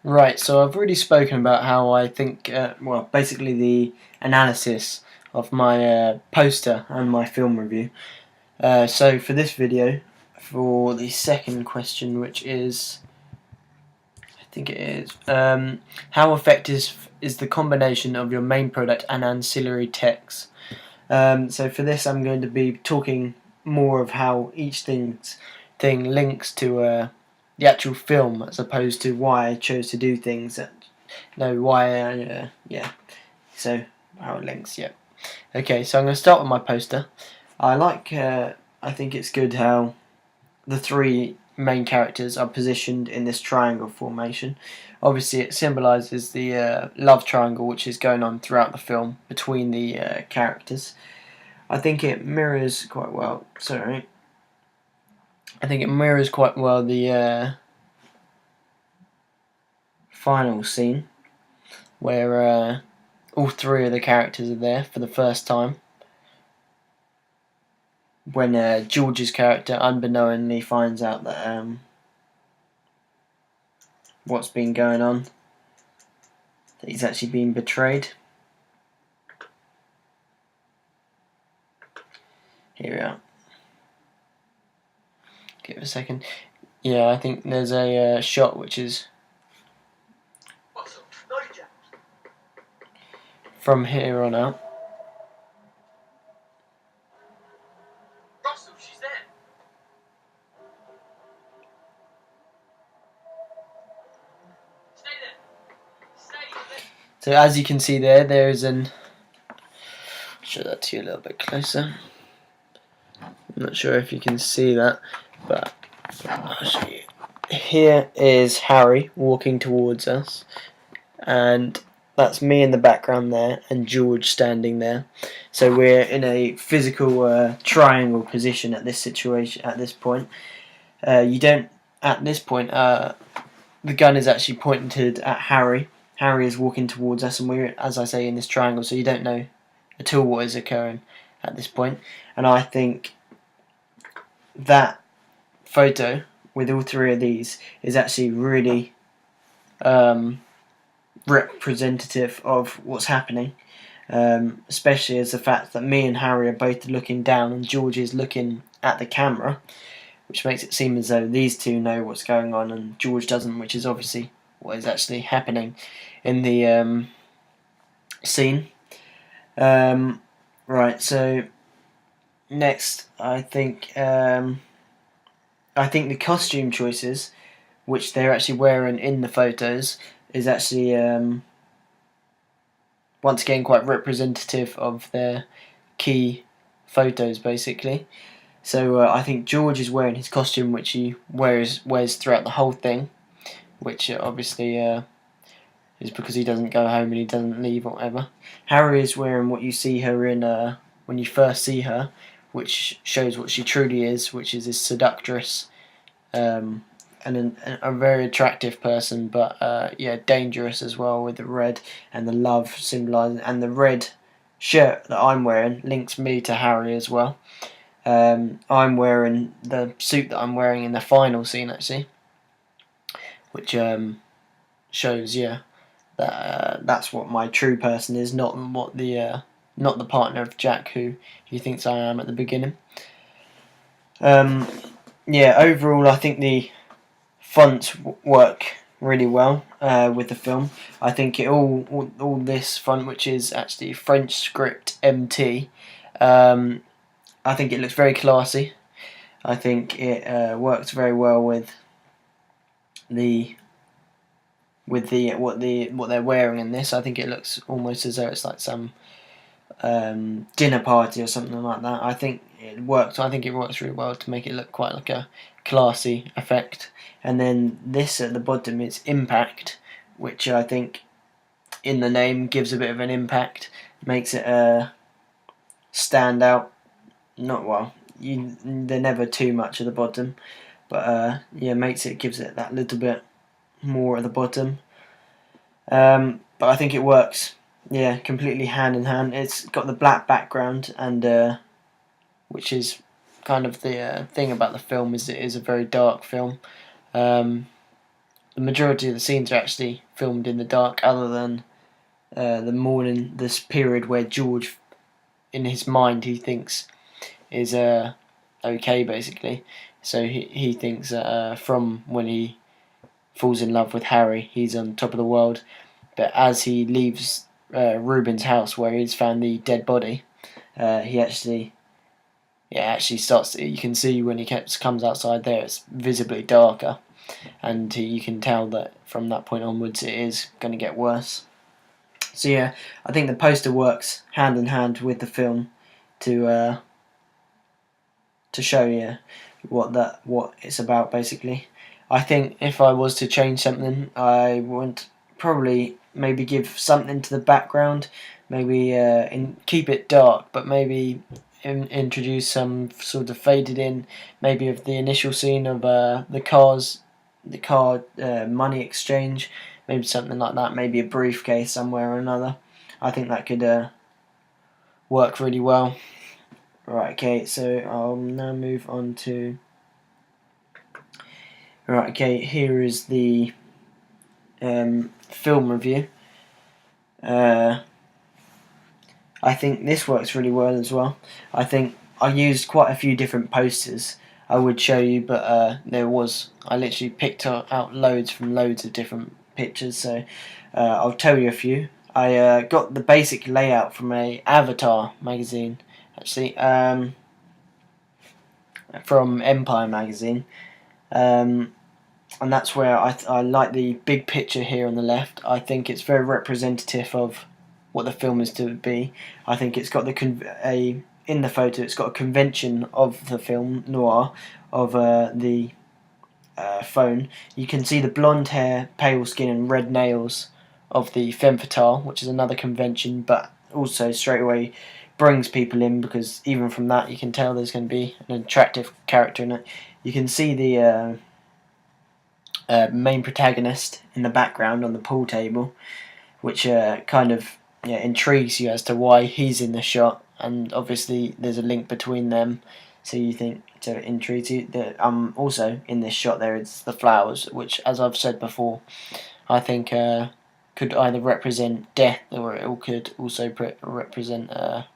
Right, so I've already spoken about how I think, well, basically the analysis of my poster and my film review. So for this video, for the second question, which is, I think it is, how effective is the combination of your main product and ancillary techs? So for this, I'm going to be talking more of how each thing links to the actual film, as opposed to why I chose to do things. Why yeah. So how it links, yeah. Okay, so I'm going to start with my poster. I like. I think it's good how the three main characters are positioned in this triangle formation. Obviously, it symbolises the love triangle which is going on throughout the film between the characters. I think it mirrors quite well. Sorry. I think it mirrors quite well the final scene where all three of the characters are there for the first time. When George's character unbeknowingly finds out that what's been going on, that he's actually been betrayed. Here we are. Give it a second. Yeah, I think there's a shot which is from here on out. Russell, she's there. Stay there. Stay there. So as you can see there is an. Show that to you a little bit closer. I'm not sure if you can see that, but I'll show you. Here is Harry walking towards us, and that's me in the background there, and George standing there. So we're in a physical triangle position at this situation. At this point, you don't. At this point, the gun is actually pointed at Harry. Harry is walking towards us, and we're, as I say, in this triangle. So you don't know at all what is occurring at this point. And I think that photo with all three of these is actually really representative of what's happening, especially as the fact that me and Harry are both looking down and George is looking at the camera, which makes it seem as though these two know what's going on and George doesn't, which is obviously what is actually happening in the scene. Right, so next I think the costume choices which they're actually wearing in the photos is actually once again quite representative of their key photos basically. So I think George is wearing his costume which he wears throughout the whole thing, which obviously is because he doesn't go home and he doesn't leave or whatever. Harry is wearing what you see her in when you first see her, which shows what she truly is, which is this seductress and a very attractive person, but yeah, dangerous as well, with the red and the love symbolising, and the red shirt that I'm wearing links me to Harry as well. I'm wearing the suit that I'm wearing in the final scene actually, which shows, yeah, that that's what my true person is, not the partner of Jack who he thinks I am at the beginning. Yeah, overall I think the fonts work really well with the film. I think all this font, which is actually French script MT, I think it looks very classy. I think it works very well with what they're wearing in this. I think it looks almost as though it's like some dinner party or something like that. I think it works. I think it works really well to make it look quite like a classy effect. And then this at the bottom is Impact, which I think in the name gives a bit of an impact, makes it stand out. Not well. They're never too much at the bottom, but yeah, gives it that little bit more at the bottom. But I think it works. Yeah, completely hand in hand. It's got the black background, and which is kind of the thing about the film, is it is a very dark film. But the majority of the scenes are actually filmed in the dark, other than the morning, this period where George, in his mind, he thinks is okay, basically. So he thinks that from when he falls in love with Harry, he's on top of the world. But as he leaves Reuben's house, where he's found the dead body, he actually starts. You can see when he comes outside there, it's visibly darker, and you can tell that from that point onwards, it is going to get worse. So yeah, I think the poster works hand in hand with the film to show you what it's about, basically. I think if I was to change something, I would probably maybe give something to the background, maybe keep it dark, but maybe introduce some sort of faded in, maybe of the initial scene of the car money exchange, maybe something like that, maybe a briefcase somewhere or another. I think that could work really well. Right, okay, so I'll now move on to... Right, okay, here is the film review. I think this works really well as well. I think I used quite a few different posters I would show you, but I literally picked out loads from loads of different pictures, so I'll tell you a few. I got the basic layout from a Avatar magazine, actually, from Empire magazine, and that's where I like the big picture here on the left. I think it's very representative of what the film is to be. I think it's got in the photo, it's got a convention of the film noir, of the phone. You can see the blonde hair, pale skin and red nails of the femme fatale, which is another convention, but also straight away brings people in, because even from that you can tell there's going to be an attractive character in it. You can see the main protagonist in the background on the pool table, which kind of intrigues you as to why he's in the shot, and obviously there's a link between them, so it intrigues you. Also in this shot there is the flowers, which, as I've said before, I think could either represent death, or it could also represent the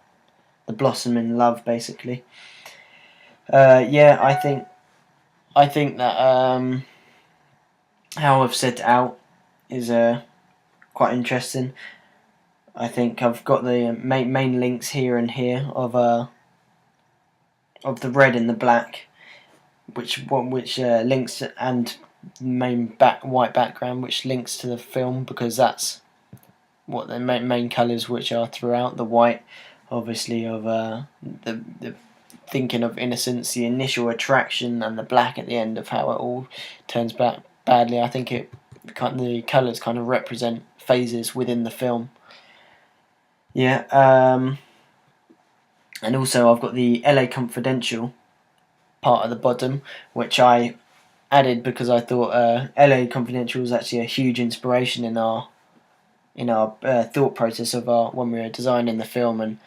blossom in love, basically. I think that how I've set it out is quite interesting. I think I've got the main links here and here of the red and the black, which links to, and main white background, which links to the film, because that's what the main colours which are throughout. The white, obviously, of the thinking of innocence, the initial attraction, and the black at the end of how it all turns back badly. I think the colours kind of represent phases within the film. Yeah, and also I've got the LA Confidential part at the bottom, which I added because I thought LA Confidential was actually a huge inspiration in our thought process of when we were designing the film, and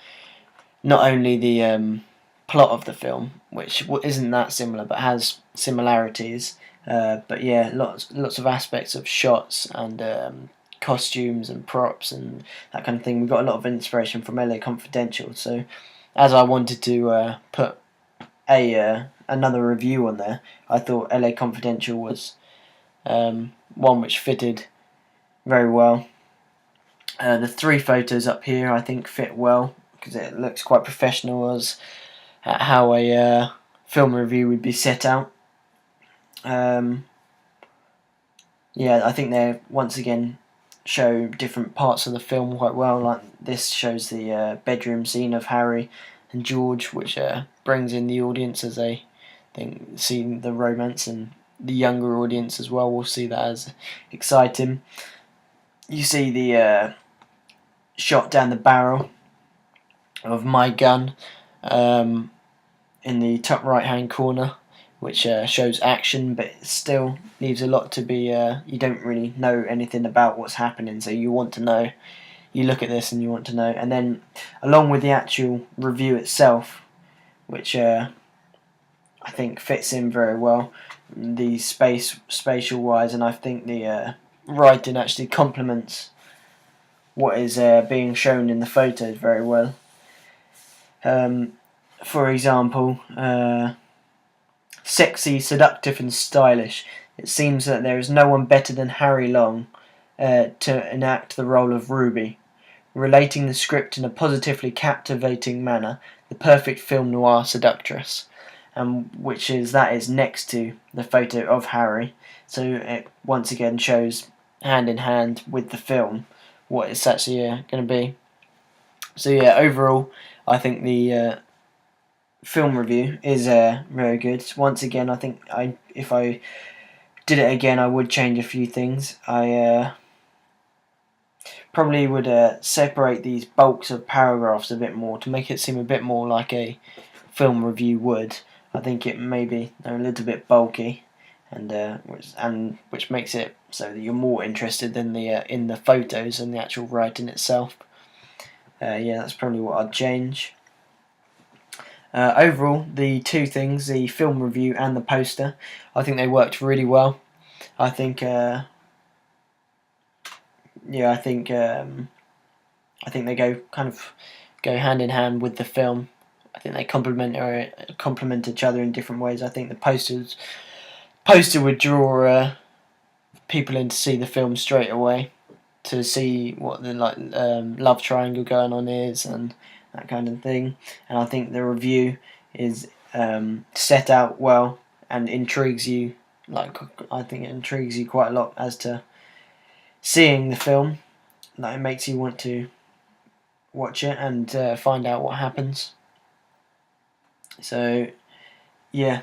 not only the plot of the film, which isn't that similar but has similarities, but yeah, lots of aspects of shots and costumes and props and that kind of thing. We got a lot of inspiration from LA Confidential, so as I wanted to put another review on there, I thought LA Confidential was one which fitted very well. The 3 photos up here I think fit well, because it looks quite professional as how a film review would be set out. I think they once again show different parts of the film quite well. Like this shows the bedroom scene of Harry and George, which brings in the audience as they see the romance, and the younger audience as well will see that as exciting. You see the shot down the barrel of my gun in the top right hand corner, which shows action, but it still leaves a lot to be you don't really know anything about what's happening, so you want to know. You look at this and you want to know. And then along with the actual review itself, which I think fits in very well, the spatial wise, and I think the writing actually complements what is being shown in the photos very well. For example, sexy, seductive and stylish. It seems that there is no one better than Harry Long to enact the role of Ruby, relating the script in a positively captivating manner, the perfect film noir seductress, that is next to the photo of Harry, so it once again shows hand in hand with the film what it's actually going to be. So yeah, overall I think the film review is very good. Once again, I think if I did it again, I would change a few things. I probably would separate these bulks of paragraphs a bit more to make it seem a bit more like a film review would. I think it may be a little bit bulky, and which makes it so that you're more interested in the photos and the actual writing itself. Yeah, that's probably what I'd change. Overall, the two things, the film review and the poster, I think they worked really well. I think, I think they go hand in hand with the film. I think they complement each other in different ways. I think the poster would draw people in to see the film straight away, to see what the love triangle going on is and that kind of thing. And I think the review is set out well and intrigues you. I think it intrigues you quite a lot as to seeing the film. It makes you want to watch it and find out what happens. So yeah,